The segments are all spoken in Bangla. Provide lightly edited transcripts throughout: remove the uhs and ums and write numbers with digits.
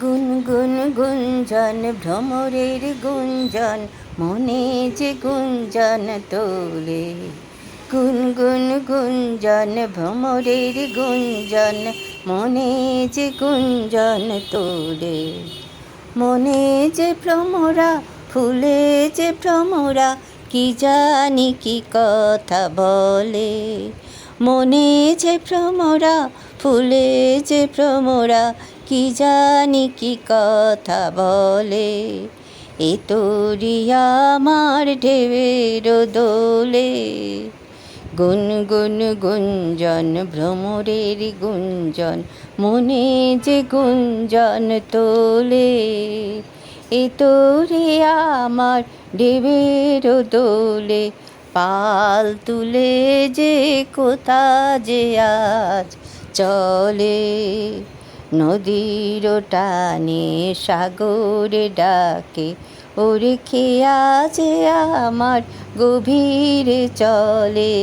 গুনগুন গুঞ্জন ভ্রমরের গুঞ্জন মনে যে গুঞ্জন তোলে। গুনগুন গুঞ্জন ভ্রমরের গুঞ্জন মনে যে গুঞ্জন তোলে। মনে যে ভ্রমরা ফুলে যে ভ্রমরা কি জানি কি কথা বলে। মনে যে ভ্রমরা ফুলে যে ভ্রমরা কি জানি কি কথা বলে। এ তোরি আমার ঢেউয়ের দোলে। গুনগুন গুঞ্জন ভ্রমরের গুঞ্জন মনে যে গুঞ্জন তোলে। এ তোরে আমার ঢেউয়ের দোলে। পাল তুলে যে কোথা যে আজ চলে। নদীর টানে সাগরে ডাকে ওরে খেয়া যে আমার গভীরে চলে।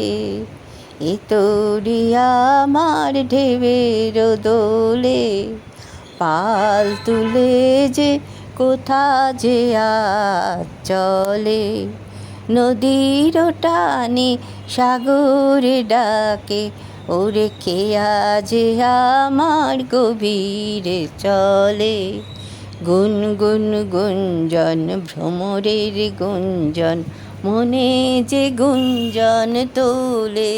এ তোরি আমার ঢেউয়ের দোলে। পাল তুলে যে কোথা যে আজ চলে। নদীর টানে সাগরে ডাকে ওরে খেয়া যে আমার গভীরে চলে। গুনগুন গুঞ্জন ভ্রমরের গুঞ্জন মনে যে গুঞ্জন তোলে।